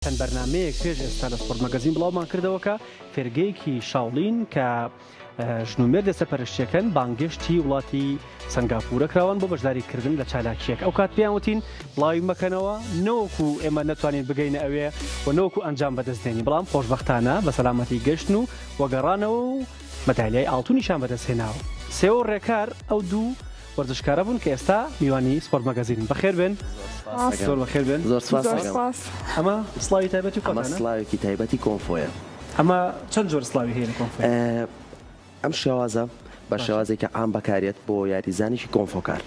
چەند بەرنامەیەک پێش ئێستا لە سپۆرت مەگەزین بڵاومان کردەوە کە فێرگەیەکی شاولین کە ژنومێردە سەرپەرشتیەکەن بانگشتی وڵاتی سنگاپورە کراوان بۆ بەشداریکردن لە چالاکیەک. ئەو کات پێیان وتین بڵاوی مەکەنەوە نەوەکو ئێمە نەتوانین بگەینە ئەوێ و نەوەکو ئەنجام بەدەستێنی، بەڵام خۆشبەختانە بە سەلامەتی گەشتن و وەگەڕانەوە و مەدالیای ئاڵتونیشان بەدەستهێناوە. سێوە ڕێکار ئەو دوو وەرزشکارە بوون کە ئێستا میوانی سپۆرت مەگەزین. بەخێر بێن. زۆر بەخێر بێن. زۆر سپاس. ئەمە سڵاوی تایبەتی ئەمە سڵاوێکی تایبەتی کۆنفۆیە. ئەمە چەند جۆر سڵاوی هەیە لە کۆنفۆ؟ ئەم شێوازە بە شێوازێکە عام بەکارێت بۆ یاریزانێکی کۆنفۆکار.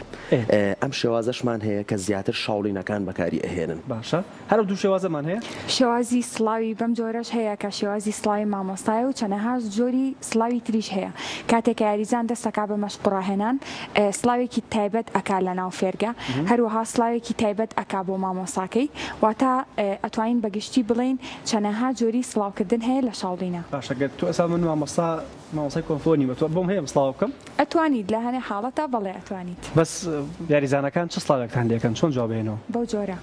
ئەم شێوازەشمان هەیە کە زیاتر شاولینەکان بەکاری ئەهێنن. باشە، هەر دوو شێوازەمان هەیە؟ شێوازی سڵاوی بەم جۆرەش هەیە کە شێوازی سڵاوی مامۆستایە و چەندەها جۆری سڵاوی تریش هەیە. کاتێک یاریزان دەستەکا بە مەشقڕاهێنان سڵاوێکی تایبەت ئەکا لە ناو فێرگە، هەروەها سڵاوێکی تایبەت ئەکا بۆ مامۆستاکەی، واتە ئەتوانین بەگشتی بڵێن چەندەها جۆری سڵاوکردن هەیە لە شاولینە. باشە، گەر تۆ ئێستا من مامۆستای کۆنفۆنی بە تۆ بۆم هەیە سڵاو بکەم؟ ئەتوانیت لە هەنێ حاڵەتە بەڵێ ئەتوانیت. بەس یاریزانەکان چ سڵاوێکتان دێکەن؟ چۆن جواب بێنەوە؟ بەو جۆرە.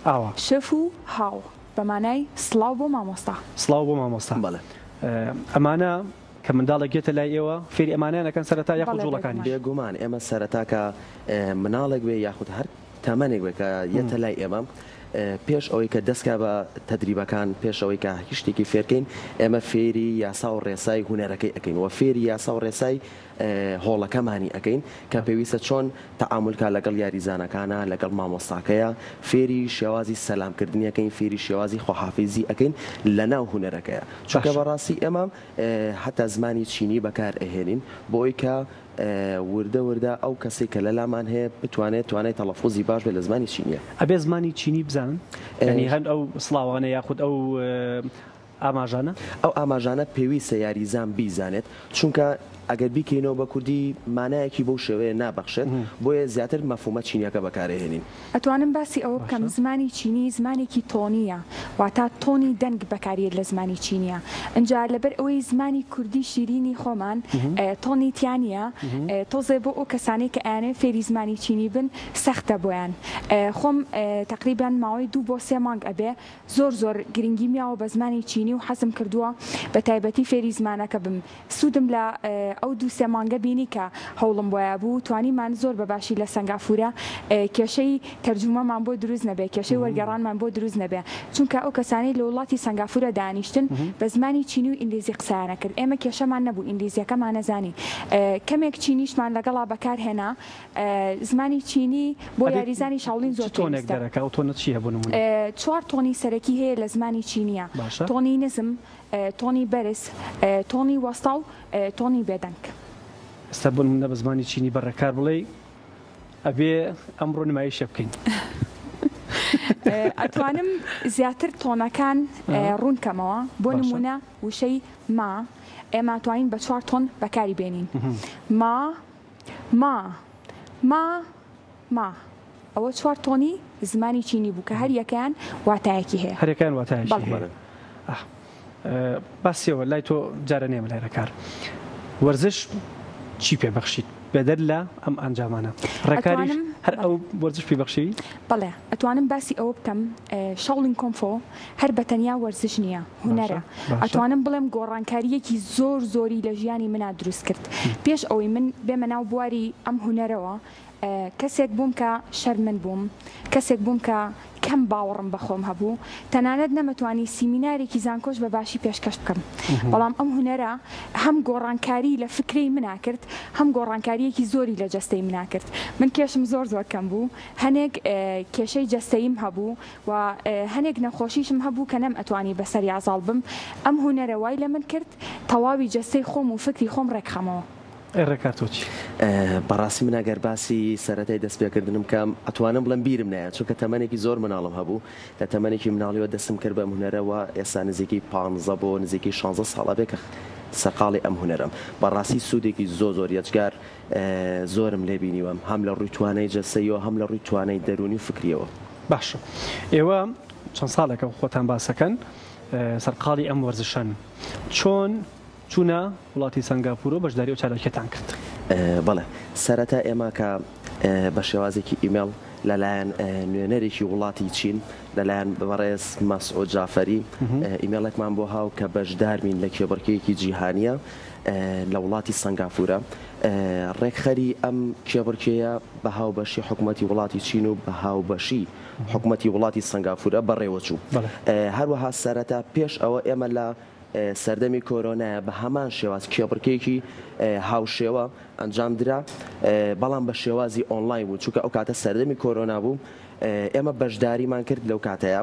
ئاوا. شەف و هاو بەمانای سڵاو بۆ مامۆستا. سڵاو بۆ مامۆستا. بەڵێ. ئەمانە کە منداڵێک گێتە لای ئێوە فێری ئەمانیانەکەن سەرەتا یاخود جوڵەکانی؟ بێگومان ئێمە سەرەتا کە مناڵێک بێ یاخود هەر تامەنێک بێ کە یەتە لای ئێمە پێش ئەوەی کە دەستکا بە تەدریبەکان، پێش ئەوەی کە هیچ فێرکەین، ئێمە فێری یاسا و ڕێسای هونەرەکەی ئەەکەین و فێری یاسا و ڕێسای هۆڵەکەمانی ئەەکەین کە پێویستە چۆن تەعاملکە لەگەڵ یاریزانەکانە لەگەڵ مامۆستاکەیە، فێری شێوازی سەلامکردنیەکەین، فێری شێوازی خۆحافیزی ئەەکەین لە ناو هونەرەکەیە. چونکە بەڕاستی ئێمە حتا زمانی چینی بەکار ئەهێنین بۆی کە وردە ئەو کەسێک کە لە لامان هەیە توانێت تەڵەفوزی باش بێت لە زمانی چینیە. ئەبێ زمانی چینی بزانن؟ ینی هەند ئەو سڵاوانە یاخود ئەو ئاماژانە؟ ئەو ئاماژانە پێویستە یاریزان بیزانێت، چونکە ئەگەر بیکەینەوە بە کوردی مانایەکی بەو شێوەیە نابەخشێت، بۆیە زیاتر مەفهومە چینیەکە بەکارهێنین. ئەتوانم باسی ئەوە بکەم زمانی چینی زمانێکی تۆنیە، واتە تۆنی دەنگ بەکارێت لە زمانی چینیە. ئەجا لەبەر ئەوەی زمانی کوردی شیرینی خۆمان تۆنی تیانە، تۆزێ بۆ ئەو کەسانەی کە ئەیانێ فێری زمانی چینی بن سەختە بۆیان. خۆم تقریبان ماوەی 2 بۆ 3 مانگ ئەبێ زۆر گرنگی میاوە بە زمانی چینی و حەزم کردووە بە تایبەتی فێری زمانەکە بم. سوودم لە ئەو 2-3 مانگە بینی کە هەوڵم بۆیە بوو، توانیمان زۆر بەباشی لە سنگافورە کێشەی تەرجومەمان بۆ دروست نەبێ، کێشەی وەرگەڕانمان بۆ دروست نەبێ، چونکە ئەو کەسانی لە وڵاتی سنگافورە دانیشتن بە زمانی چینی و ئینگلیزی قسەیانە کرد. ئێمە کێشەمان نەبوو، ئینگلیزیەکەمان نەزانی. کەمێک چینیشمان لەگەڵا بەکارهێنا، زمانی چینی بۆ یاریزانی شاولین زۆر تۆنێک دەرەکە. ئەو تۆنە چییە بۆ نمونە؟ 4 تۆنی سەرەکی هەیە لە زمانی چینیە: تۆنی نزم، تۆنی بەرز، تۆنی وەستا و تۆنی بێدەنگ. ئێستا بۆ نمونە بە زمانی چینی بەڕێکار بڵێ ئەبێ ئەمڕۆ نمایشە بکەین. ئەتوانم زیاتر تۆنەکان ڕوونکەمەوە. بۆ نمونە وشەی ما ئێمە توانین بە 4 تۆن بەکاری بێنین. ما ئەوە 4 تۆنی زمانی چینی بوو کە هەر یەکەیان واتایەکی هەیە. هەرەکان واتایەکی هەیە. باسیەوە لای تۆ جارە نێمە لایرەکار. وەرزش چی پێبەخشیت بەدەر لە ئەم ئەنجامانە؟ ڕێکاریش هەر ئەو وەرزش پێبەخشیوی؟ بەڵێ، ئەتوانم باسی ئەوە بکەم شاولین کۆنفۆ هەر بەتەنیا وەرزش نییە، هونەرە. ئەتوانم بڵێم گۆڕانکاریەکی زۆری لە ژیانی منە دروست کرد. پێش ئەوەی من بێمە ناو بواری ئەم هونەرەوە، کەسێک بووم کە شەرمن بووم، کەسێک بووم کە کەم باوەڕم بەخۆم هەبوو، تەنانەت نەمەتوانی سیمینارێکی زانکۆش بە باشی پێشکەش بکەم. بەڵام ئەم هونەرە هەم گۆڕانکاری لە فکرەی منا کرد، هەم گۆڕانکاریەکی زۆری لە جەستەی منا کرد. من کێشم زۆر کەم بوو، هەنێک کێشەی جەستەیم هەبوو و هەنێک نەخۆشیشم هەبوو کە نەم ئەتوانی بەسەری ئازاڵ بم. ئەم هونەرە وای لە من کرد تەواوی جەستەی خۆم و فکری خۆم ڕێکخەمەوە. ڕێکاتۆچی بەڕاستی من ئەگەر باسی سەرەتای دەستپێکردنم کەم ئەتوانم بڵم بیرم نایە، چونکە تەمەنێکی زۆر مناڵم هەبوو. لە تەمەنێکی مناڵیەوە دەستم کرد بە هونەرەوە، ئێستا نزیکی 15 بۆ نزیکی 16 ساڵە بێ کە سەقاڵی ئەم هونەرم. بەڕاستی سوودێکی زۆر یەجگار زۆرم لێ بینیوەم، هەم لە ڕووی توانای جەستەیەوە، هەم لە ڕووی توانای دەرونی و فکریەوە. باشە، ئێوە چەند ساڵێکە خۆتان باسەکەن سەرقاڵی ئەم وەرزشەن، چۆن چوونە وڵاتی سنگاپور و بەشداری و چالاکیتان کرد؟ بەڵێ، سەرەتا ئێمە کە بە شێوازێکی ئیمێل لەلایەن نوێنەرێکی وڵاتی چین لەلایەن بەڕێز مەسعود جافەری ئیمێڵێکمان بۆ هاو کە بەشداربین لە کێبڕکەیەکی جیهانیە لە وڵاتی سنگافورە ڕێکخەری ئەم کێبڕکەیە بە هاوبەشی حکوومەتی وڵاتی چین و بە هاوبەشی حکوومەتی وڵاتی سنگافورە بەڕێوەچوو هەروەها سەرەتا پێش ئەوە ئێمە لە سەردەمی کۆرۆنایە بە هەمان شێواز کێبڕکەیەکی هاوشێوە ئەنجام درا بەڵام بە شێوازی ئۆنلاین بوو چونکە ئەو کاتە سەردەمی کۆرۆنا بوو ئێمە بەشداریمان کرد لەو کاتەیە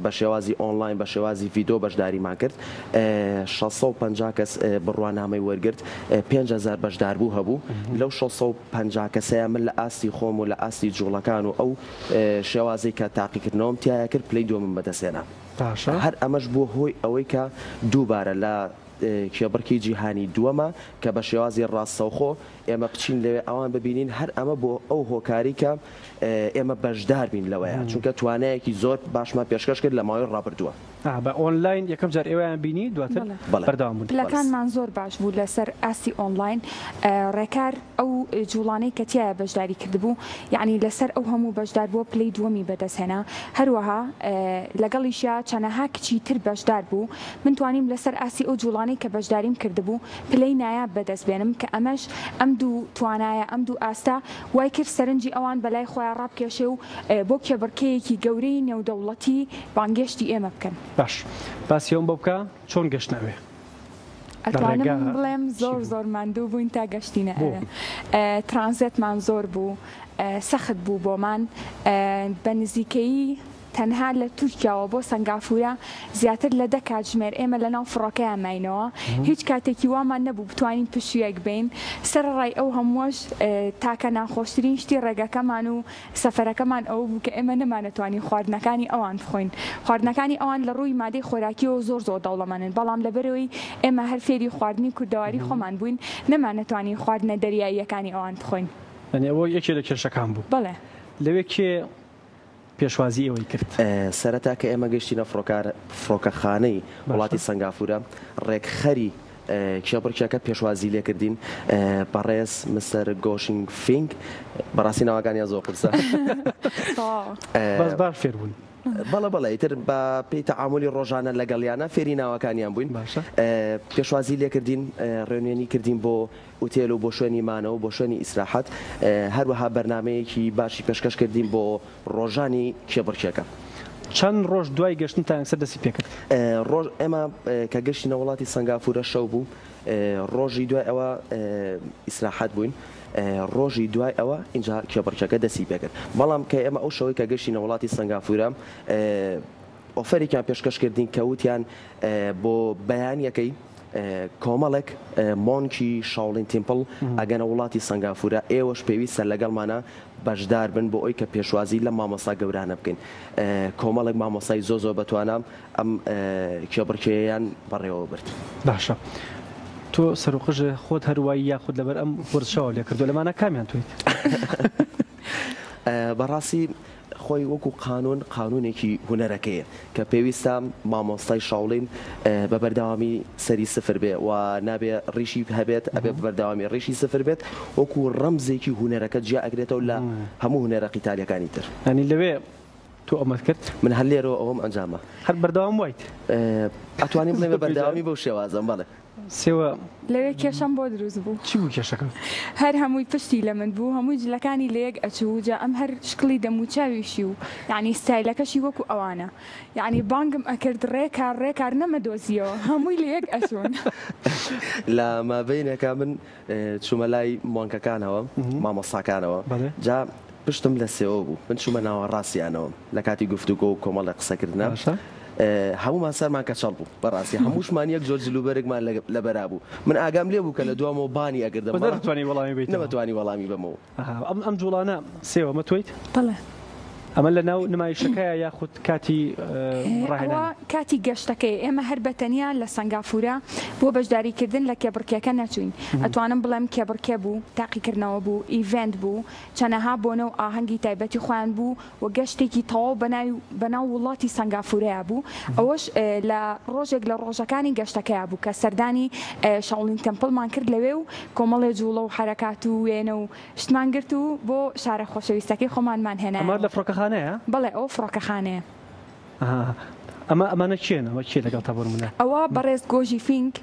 بە شێوازی ئۆنلاین بە شێوازی ڤیدۆ بەشداریمان کرد 650 کەس بڕوانامەی وەرگرت 5,000 بەشدار بوو هەبوو لەو 650 کەسەیە من لە ئاستی خۆم و لە ئاستی جوڵەکان و ئەو شێوازی کە تاقیکردنەوەم تایە کرد پلەی دووەمم بەدەستێنا هەر ئەمەش بووە هۆی ئەوەی کە دووبارە لە کێبڕکی جیهانی دووەمە کە بە شێوازی ڕاستەوخۆ ئێمە بچین لەوێ ئەوان ببینین هەر ئەمە بۆ ئەو هۆکاری کە ئێمە بەشدار بین لەوەیە چونکە توانایەکی زۆر باشمان پێشکەش کرد لە ماوەی ڕابردووە بە ئۆنلاین یەکەم جار ئێوەیان بینی دواتر بەردەوام بوون پلەکانمان زۆر باش بوو لەسەر ئاسی ئۆنلاین ڕێکار ئەو جوڵانەی کە تایە بەشداری کردبوو یعنی لەسەر ئەو هەموو بەشدار بۆ پلەی دووەمی بەدەستهێنا هەروەها لەگەڵیشیا چەنەها کچی تر بەشدار بوو من توانیم لەسەر ئاسی ئەو جوڵانەی کە بەشداریم کردبوو پلەی نایاب بەدەست بێنم کە ئەمەش ئەم دوو توانایە ئەم دوو ئاستا وای کرد سەرنجی ئەوان بەلای خۆیان ڕابکێشێ و بۆ کێبڕکەیەکی گەورەی نێودەوڵەتی بانگێشتی ئێمە بکەن باش باسیەوەم بۆ بکە چۆن گەشتنەوێ ئەتوانم بڵێم زۆر ماندوو بووین تا گەشتینە ترانزێتمان زۆر بوو سەخت بوو بۆمان بە نزیکەیی تەنها لە تورکیاوە بۆ سنگافورە زیاتر لە 10 کاتژمێر ئێمە لە ناو فڕۆکەیان ماینەوە هیچ کاتێکی وامان نەبوو بتوانین پشوویەک بین سەرڕای ئەو هەمووەش تاکە ناخۆشترین شتی ڕێگەکەمان و سەفەرەکەمان ئەوە بوو کە ئێمە نەمانەتوانین خواردنەکانی ئەوان بخۆین خواردنەکانی ئەوان لە ڕووی مادەی خۆراکیەوە زۆر دەوڵەمەندن بەڵام لەبەرەوەی ئێمە هەر فێری خواردنی کوردەواری خۆمان بووین نەمانەتوانین خواردنە دەریاییەکانی ئەوان بخۆین ئەوە یەکێ لە کێشەکان بوو بەڵێ لەوێ کێ پێشوازی ئەوەی کرد سەرەتا کە ئێمە گەشتینە فڕۆکەخانەی وڵاتی سنگافورە ڕێکخەری کێبڕکێکە پێشوازی لێکردین بەڕێز مستەر گۆشینگ فینگ بەڕاستی ناوەکانیان زۆر قورسە باش فێر بوون بەڵێ ئیتر بە پێی تەعاملی ڕۆژانە لەگەڵیانە فێری ناوەکانیان بووین پێشوازی لێکردین ڕێنوێنی کردین بۆ ئوتێل و بۆ شوێنی مانەوە بۆ شوێنی ئیسراحەت هەروەها بەرنمەیەکی باشی پێشکەش کردین بۆ ڕۆژانی کێبڕکێکە چەند ڕۆژ دوای گەشتنتان سەر دەستی پێکرد ڕۆژ ئێمە کە گەشتینە وڵاتی سنگافورە شەو بوو ڕۆژی دوای ئەوە ئیسراحەت بووین ڕۆژی دوای ئەوە اینجا کێبڕکێکە دەستی پێکرد بەڵام کە ئێمە ئەو شەوەی کە گەشتینە وڵاتی سنگافورە ئۆفەرێکیان پێشکەش کردین کە وتیان بۆ بەیانیەکەی کۆمەڵێک مۆنکی شاولین تیمپڵ ئەگەنە وڵاتی سنگافورە ئێوەش پێویستە لەگەڵمانە بەشدار بن بۆ ئەوی کە پێشوازی لە مامۆستا گەورانە بکەین کۆمەڵێک مامۆسای زۆ بەتوانام ئەم کێبڕکێیان بەڕێوە برد باشە تۆ سەرۆقژ خۆت هەروایی یاخود لەبەر ئەم وەرزشەوە لێ کردو لەمانە کامیان تویت بەڕاستی خۆی وەکو قانونێکی هونەرەکەیە کە پێویستە مامۆستای شاولین بە بەردەوامی سەری سفر بێ و نابێ ڕیشی هەبێت ئەبێ بەردەوامی ڕیشی سفر بێت وەکو ڕەمزێکی هونەرەکە جیا ئەگرێتەوە لە هەموو هونەرە قیتالیەکانی تر ینی لەوێ تۆ ئەمەت کرد من هەر لێرەوە ئەوەم ئەنجامە هەر بەردەوام وایت ئەتوانیم بڵێ بە بەردەوامی بەو شێوازم بەڵێ سێوە لەوێ کێشەم بۆ دروست بوو چی بوو کێشەکە هەر هەمووی پشتی لە من بوو هەمووی جلەکانی لە یەک ئەچوو جا ئەم هەر شکڵی دەموچاویشی و یعنی ستایلەکەشی وەکو ئەوانە یعنی بانگم ئەکرد ڕێکار نەمەدۆزیەوە هەمووی لە یەک ئەچوون لە مابینێکە من چوومە لای مۆنکەکانەوە مامۆستاکانەوە جا پشتم لە سێوە بوو من چوومە ناوەڕاستیانەوە لە کاتی گفتوگۆ و کۆمەڵە قسەکردنە هەمومان سەرمان کەچەڵ بوو بەڕاستی هەمووشمان یەک جۆر جلوبەرێکمان لەبەرا بوو من ئاگام لێ بوو کە لە دوامەوە بانی ئەگردەمەتوانی وەڵامی بیت نەمەتوانی وەڵامی بەمەوە ئەم جوڵانە سێوە مەتویت بەڵێ ئەمە لە ناو نمایشەکەیە یاخود کاتی ڕاهێنان کاتی گەشتەکەی ئێمە هەر بەتەنیا لە سنگافورە بۆ بەشداریکردن لە کێبڕکێکە نەچوین ئەتوانم بڵێم کێبڕکێ بوو تاقیکردنەوە بوو ئیڤنت بوو چەنەها بۆنە و ئاهەنگی تایبەتی خۆیان بوو و گەشتێکی تەواو بەناو وڵاتی سنگافورەیە بوو ئەوەش لە ڕۆژێک لە ڕۆژەکانی گەشتەکەیە بوو کە سەردانی شاولین تەمپڵمان کرد لەوێ و کۆمەڵێ جوڵە و حرەکات و وێنە و شتمان گرت و بۆ شارە خۆشەویستەکەی خۆمانمان هێنا ئەمە لە فڕۆکەخانەیە بەڵێ ئەو فڕۆکەخانەیە ئەمانە چێن ئەمە چێ لەگەڵ تا بۆرمونە ئەوە بەڕێز گۆژی فینک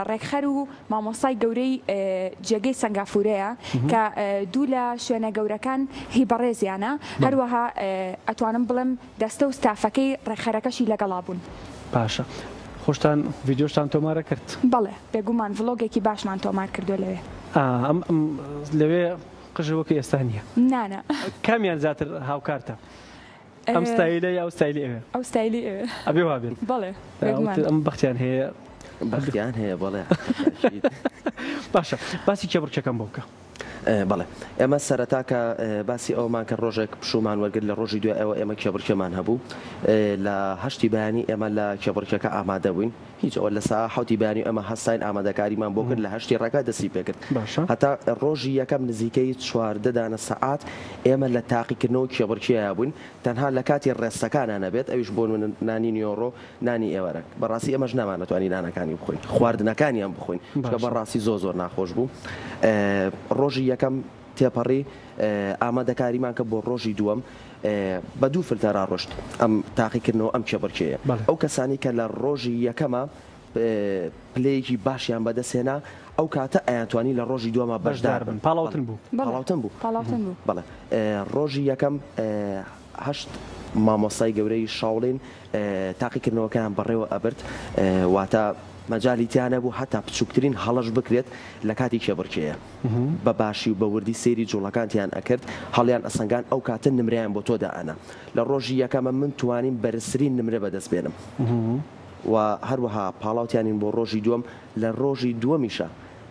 ڕێکخەر و مامۆسای گەورەی جێگەی سنگافورەیە کە دوو لە شوێنە گەورەکان هی بەڕێزیانە هەروەها ئەتوانم بڵم دەستە و ستافەکەی ڕێکخەرەکەشی لەگەڵا بوون باشە خۆشتان ڤیدیۆشتان تۆمارە کرد بەڵێ بێگومان ڤڵۆگێکی باشمان تۆمار کردو لەوێ لەوێ قژەوەکە ئێستا نییە نانە کامیان زیاتر هاوکارتە ئەم ستایلە یا ئەو ستایلی ئەوێ ئەو ستایلی ئەوێ ئەبێ وابێت بەڵێ ئەم بەختیان هەیە بەختیان هەیە بەڵێ باشە باسی کێبڕکێکەکەم بۆ بکە بەڵێ ئێمە سەرەتاکە باسی ئەومان کە ڕۆژێک پشومان وەرگرت لە ڕۆژی دوای ئەوە ئێمە کێبڕکێمان هەبوو لە هەشتی بەیانی ئێمە لە کێبڕکێکە ئامادە بووین هیچ ئەوە لە سا حوتی بەیانی ئەمە هەستاین ئامادەکاریمان بۆ کرد لە هەشتی ڕەکە دەستی پێکرد هەتا ڕۆژی یەکەم نزیکەی 14 دانە سەعات ئێمە لە تاقیکردنەوە کێبڕکێیە بووین تەنها لە کاتی ڕێستەکانە بێت ئەویش بۆ نانی نیۆڕۆ نانی ئێوەرە بەڕاستی ئێمەش نامانەتوانی نانەکانی بخۆین خواردنەکانیان بخۆین کە بەڕاستی زۆر ناخۆش بوو ڕۆژی یەکەم تێپەڕی ئامادەکاریمان کە بۆ ڕۆژی دووەم بە دوو فلتەرا ڕۆشت ئەم تاقیکردنەوە ئەم کێبڕکێیە ئەو کەسانی کە لە ڕۆژی یەکەمە پلەیەکی باشیان بەدەستێنا ئەو کاتە ئەیانتوانی لە ڕۆژی دووەمە بەشدار بن پاڵاوتن بوو بەڵێ ڕۆژی یەکەم هەشت مامۆسای گەورەی شاولین تاقیکردنەوەکان بەڕێوە ئەبرد واتە مەجاالیتیانە بوو هەتا بچووکترین هەڵەش بکرێت لە کاتی کێبڕکێیە بە باشی و بە وردی سێری جوڵەکانتیان ئەکرد هەڵیان ئەسەنگان ئەو کاتە نمریان بۆ تۆدا ئەنا لە ڕۆژی یەکەمە من توانیم بەرزترین نمرە بەدەست بێنم و هەروەها پاڵاوتیانین بۆ ڕۆژی دووەم لە ڕۆژی دووەمیشە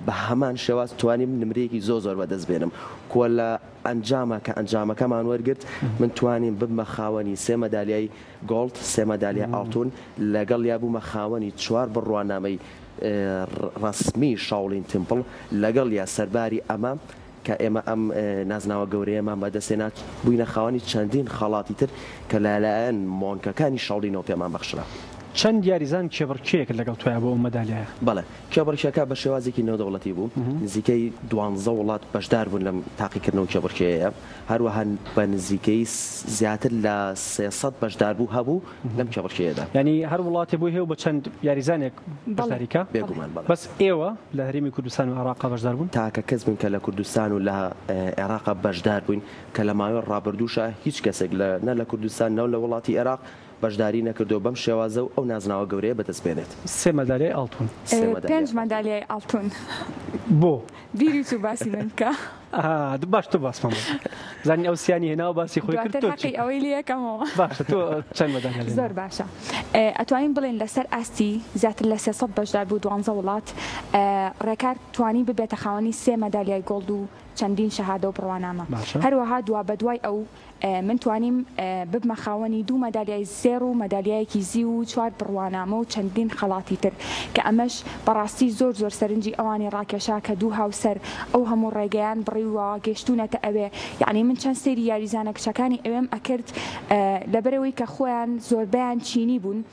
بە هەمان شێواز توانیم نمرەیەکی زۆر بەدەست بێنم کۆ لە ئەنجامە کە ئەنجامەکەمان وەرگرت من توانیم ببمە خاوەنی 3 مەدالیای گۆڵد 3 مەدالیا ئاڵتون لەگەڵ یا بوومە خاوەنی 4 بڕوانامەی ڕسمی شاولین تمپڵ لەگەڵ یا سەرباری ئەمە کە ئێمە ئەم نازناوە گەورەیەمان بەدەستێنات بووینە خاوەنی چەندین خەڵاتی تر کە لەلایەن مۆنکەکانی شاولینەوە پێمان بەخشرا چەند یاریزان کێبڕکێک لەگەڵ توایە بۆ مەدالیایە بەڵێ کێبڕکێکە بە شێوازێکی نێودەوڵەتی بوو نزیکەی 12 وڵات بەشدار بوون لەم تاقیکردنەوە کێبڕکێیە هەروەها بە نزیکەی زیاتر لە 300 بەشدار بوو هەبوو لەم کێبڕکێیەدا ینی هەر وڵاتی بوو هەیە بە چەند یاریزانێک بەشداریکە بێگومان بەس ئێوە لە هەرێمی کوردستان و عێراق بەشدار بوون تاکە کەس بوون کە لە کوردستان و لە عێراق بەشدار بووین کە لە ماوەی ڕابردووشە هیچ کەسێک نە لە کوردستان نەو لە وڵاتی عێراق بەشداری نەکردو بەم شێوازە و ئەو نازناوە گەورەیە بەدەستبێنێت 3 مەدالیای ئاڵتون 5 مەدالیای ئاڵتون بۆ بیری و باسی من بکە باش تۆ باسمان زانی ئەو سیانی هێناوە باسی خۆی کرد ئەوەی لە یەکەمەوە باشە تۆ چەند مەدالیای زۆر باشە ئەتوانین بڵێن لەسەر ئاستی زیاتر لە 300 بەشدار بوو 12 وڵات ڕێکار توانی ببێتە خاوەنی 3 مەدالیای گۆڵد و چەندین شەهادە و بڕوانامە هەروەها دوا بەدوای ئەو من توانیم ببمە خاوەنی 2 مەدالیای زێر و مەدالیایەکی زی و 4 بڕوانامە و چەندین خەڵاتی تر کە ئەمەش بەڕاستی زۆر سەرنجی ئەوانی ڕاکێشا کە دوو هاوسەر ئەو هەموو ڕێگەیان بڕیوە گەشتونەتە ئەوێ یعنی من چەند سێری یاریزانە کچەکانی ئەوێم ئەکرد لەبەرەوەی کە خۆیان زۆربیان چینی بوون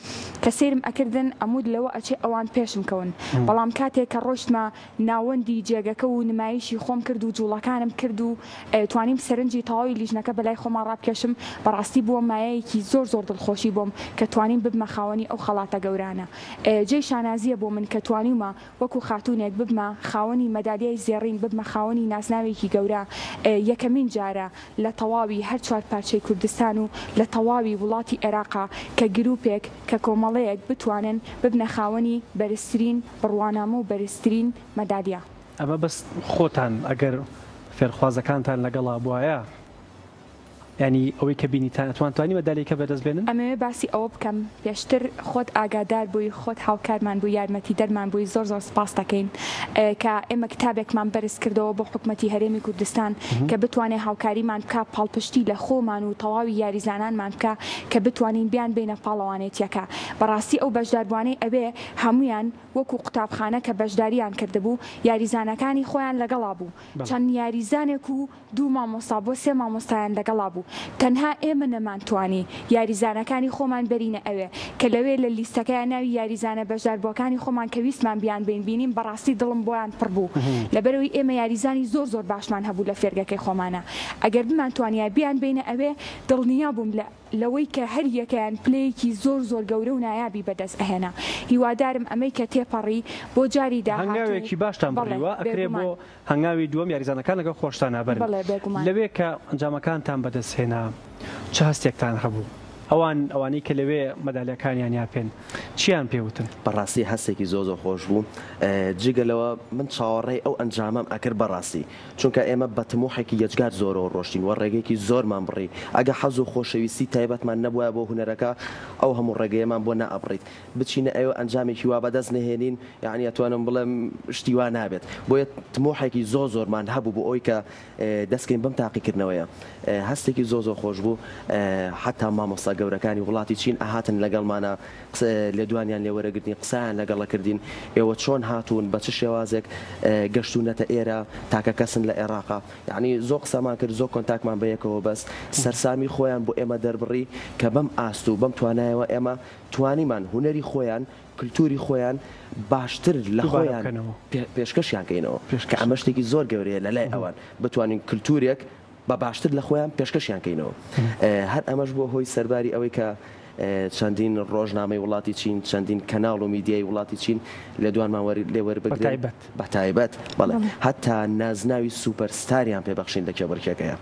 کە سێرم ئەکردن ئەمود لەوە ئەچێ ئەوان پێشم کەون بەڵام کاتێک کە ڕۆشتمە ناوەندی جێگەکە و نمایشی خۆم کرد و جوڵەکانم کرد و توانیم سەرنجی تەواوی لیژنەکە بەلای خۆمان ڕابکێشم بەڕاستی بووە مایەیەکی زۆر دڵخۆشی بۆم کە توانیم ببمە خاوەنی ئەو خەڵاتە گەورانە جێی شانازیە بۆ من کە توانیمە وەکو خاتونێک ببمە خاوەنی مەدالیای زێڕین ببمە خاوەنی ناسناوێکی گەورە یەکەمین جارە لە تەواوی هەر 4 پارچەی کوردستان و لە تەواوی وڵاتی عێراقا کە گروپێک کە کۆمەڵەیەک بتوانن ببنە خاوەنی بەرزترین بڕوانامە و بەرزترین مەدالیا ئەمە بەس خۆتان ئەگەر فێرخوازەکانتان لەگەڵا بووایە ینی ئەوەی کە بینیتان ئەتوانانی مەدالیەکە بەدەست بێنن؟ ئەمەوێ باسی ئەوە بکەم پێشتر خۆت ئاگادار بووی خۆت هاوکارمان بوو یارمەتی دەرمان بووی زۆر سپاس دەکەین کە ئێمە کتابێکمان بەرز کردەوە بۆ حکوومەتی هەرێمی کوردستان کە بتوانێت هاوکاریمان بکە پاڵپشتی لە خۆمان و تەواوی یاریزانانمان بکە کە بتوانین بیان بینە پاڵەوانێتیەکە بەڕاستی ئەو بەشداربوانەی ئەوێ هەمویان وەکو قوتابخانە کە بەشداریان کردبوو یاریزانەکانی خۆیان لەگەڵا بوو چەند یاریزانێک و دوو مامۆستا بۆ سێ مامۆستایان لەگەڵا بوو تەنها ئێمە نەمانتوانی یاریزانەکانی خۆمان بەرینە ئەوێ کە لەوێ لە لیستەکەیان ناوی یاریزانە بەشداربووەکانی خۆمان کە ویستمان بیان بینیم بەڕاستی دڵم بۆیان پڕ بوو لەبەرەوەی ئێمە یاریزانی زۆر باشمان هەبوو لە فێرگەکەی خۆمانە ئەگەر بمانتوانیا بیان بینە ئەوێ دڵنیا بووم لەوەی کە هەر یەکەیان پلەیەکی زۆر گەورە و نایابی بەدەست ئەهێنا هیوادارم ئەمەی کە تێپەڕی بۆ جاری داهاتوو هەنگاوێکی باشتان بڕیوە ئەکرێ بۆ هەنگاوی دووەم یاریزانەکان لەگەڵ خۆشتان نابەرن لەوێ کە ئەنجامەکانتان بەدەستهێنا چه هەستێکتان هەبوو؟ ئەوانەی کە لەوێ مەدالیەکانیان یاپێن چیان پێوتن؟ بەڕاستی هەستێکی زۆر خۆش بوو جگەلەوە من چاوەڕێی ئەو ئەنجامم ئەکرد بەڕاستی چونکە ئێمە بە تموحێکی یەجگار زۆرەوە ڕۆشتین وە ڕێگەیەکی زۆرمان بڕی ئەگە حەز و خۆشەویستی تایبەتمان نەبووە بۆ هونەرەکە ئەو هەموو ڕێگەیەمان بۆ نەئەبڕیت بچینە ئەوە ئەنجامێکی وا بەدەست نهێنین یعنی ئەتوانم بڵێم شتی وا نابێت بۆیە تموحێکی زۆرمان هەبوو بۆ ئەوی کە دەستکەین بەم تاقیکردنەوەیە هەستێکی زۆر خۆش بوو حتا مامۆستا گەورەکانی وڵاتی چین ئاهاتن لەگەڵمانە لە دوانیان لێوەرەگرتنی قسەیان لەگەڵە کردین ئێوە چۆن هاتوون بە چ شێوازێک گەشتونەتە ئێرە تاکە کەسن لە عێراقا یعنی زۆر قسەمان کرد زۆر کۆنتاکمان بەیەکەوە بەس سەرسامی خۆیان بۆ ئێمە دەربڕی کە بەم ئاست و بەم توانایەوە ئێمە توانیمان هوەری خۆیان کللتوری خۆیان باشتر لە خۆیان پێشکەشیان کەینەوە کە ئەمە شتێکی زۆر گەورەیە لە لای ئەوان بتوانین کللتورێک بە باشتر لە خۆیان پێشکەشیان کەینەوە هەر ئەمەش بۆ هۆی سەرباری ئەوەی کە چەندین ڕۆژنامەی وڵاتی چین چەندین کەناڵ و میدیای وڵاتی چین لە دوانمان لێوەربگرێت بە تایبەت بەڵێ هەتا نازناوی سوپەرستاریان پێبەخشین لە کێبڕکێکەیە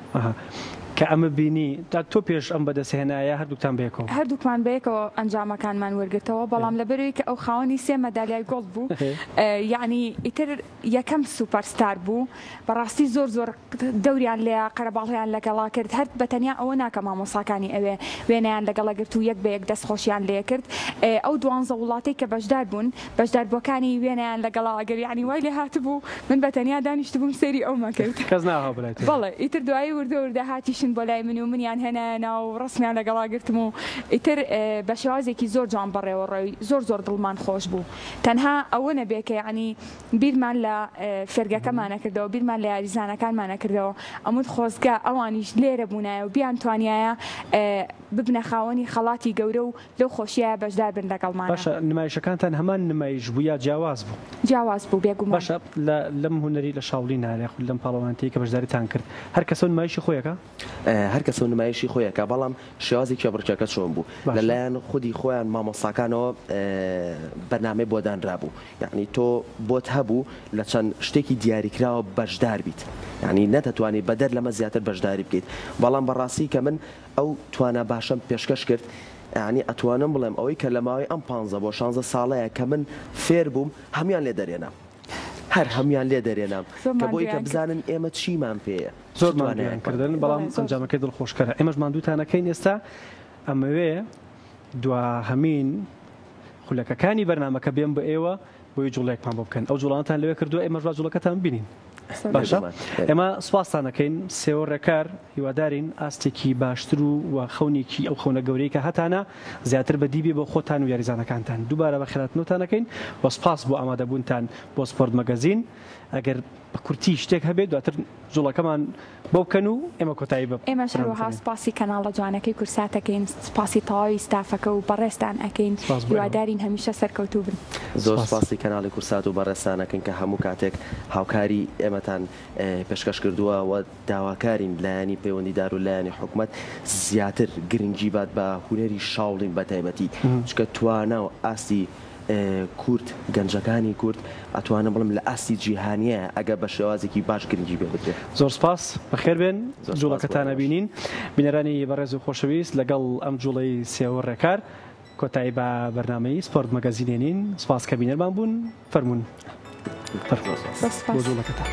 کە ئەمە بینی تۆ پێش ئەم بەدەستهێنایە هەردووکتان بێکەوە هەردووکمان بەیەکەوە ئەنجامەکانمان وەرگرتەوە بەڵام لەبەرەوەی کە ئەو خاوەنی سێ مەدالیای گۆڵد بوو یعنی ئیتر یەکەم سوپەرستار بوو بەڕاستی زۆر دەوریان لێ قەرەباڵیان لەگەڵا کرد هەر بەتەنیا ئەوە ناکە مامۆساکانی ئەوێ وێنەیان لەگەڵا گرت و یەک بە یەک دەستخۆشیان لێ کرد ئەو دوانزە وڵاتی کە بەشدار بوون بەشداربووەکانی وێنەیان لەگەڵا ئەگەر یعنی وای لێ هاتبوو من بەتەنیا دانیشت بووم سەری ئەومە کرد کەس ناها بڵێت بەڵێ ئیتر دوایی وردە هاتیشن بۆ لای من و منیان هێنایە و ڕسمیان لەگەڵا گرتم و ئیتر بە شێوازێکی زۆر جوان بەڕێوە ڕێوی زۆر دڵمان خۆش بوو تەنها ئەوە نەبێت کە یعنی بیرمان لە فێرگەکەمانە کردەوە بیرمان لە یاریزانەکانمانە کردەوە ئەمود خۆزگا ئەوانیش لێرە بوونایە و بیان توانایە ببنە خاوەنی خەڵاتی گەورە و لەو خۆشیایە بەشدار بن لەگەڵمان باشە نمایشەکانتان هەمان نمایش بوو یا جیاواز بوو جیاواز بوو بێگومان باشە لەم هونەری لە شاوڵی نارێخ لەم پاڵەوانەتی کە بەشداریتان کرد هەر کەسە نمایشی خۆیەکە هەر کەسە نمایشی خۆیەکە بەڵام شێوازی کێبڕکێکە چۆن بوو لەلایەن خودی خۆیان مامۆستاکانەوە بەنامەی بۆ دانرابوو یعنی تۆ بۆت هەبوو لە چەند شتێکی دیاریکراوە بەشدار بیت یعنی نەتەتوانێت بەدەر لەمە زیاتر بەشداری بکەیت بەڵام بەڕاستی کە من ئەو توانە باشەم پێشکەش کرد یعنی ئەتوانم بڵێم ئەوەی کە لە ماوەی ئەم 15 بۆ 16 ساڵەیە کە من فێر بووم هەمیان لێ دەرێنە هەر هەمیان لێ دەرێنم کە بۆی کە بزانن ئێمە چیمان پێیە زۆرمانکردن بەڵام ئەنجامەکەی دڵخۆشکەرە ئێمەش ماندووتانەکەین ئێستا ئەمەوێ دوا هەمین خولەکەکانی بەرنامەکە بێن بە ئێوە بۆی جوڵێکمان بۆ بکەن ئەو جوڵانتان لەوێ کردووە ئێمەش جوڵەکەتان بینین باشە ئێمە سوپاسانەکەین سێوەڕێکار هیوادارین ئاستێکی باشتر و خەونێکی ئەو خەونە گەورەی کە هەتانە زیاتر بەدیبێ بۆ خۆتان و یاریزانەکانتان دووبارە بە خێراتنەوەتانەکەین بۆ سپاس بۆ ئامادەبوونتان بۆ سپۆرت مەگەزین ئەگەر بە کورتی شتێک هەبێت دواتر جوڵەکەمان بۆ بکەن و ئێمە کۆتایی بە ئێمە شەروەها سپاسی کەناڵە جوانەکەی کورساتەکەین سپاسی تەواوی ستافەکە و بەڕێستان ئەکەین هیوادارین هەمیشە سەرکەوتوو بن زۆر سپاسی کەناڵی کورسات و بەڕێستانەکەن کە هەموو کاتێک هاوکاری ئێمەتان پێشکەش کردووە و داواکارین لایەنی پەیوەندیدار و لایەنی حکوومەت زیاتر گرنگی بات بە هونەری شاوڵین بە تایبەتی چکە توانە و ئاستی کورد گەنجەکانی کورد ئەتوانم بڵم لە ئاستی جیهانیە ئەگە بە شێوازێکی باش گرنگی پێ بدرێت زۆر سپاس بەخێر بێن جوڵەکەتانە بینین بینەرانی بەڕێز و خۆشەویست لەگەڵ ئەم جوڵەی سێوەڕێکار کۆتایی بە بەرنامەی سپۆرت مەگەزینێنین سپاس کە بینەرمان بوون فەرمونون بۆ جوڵەکەتان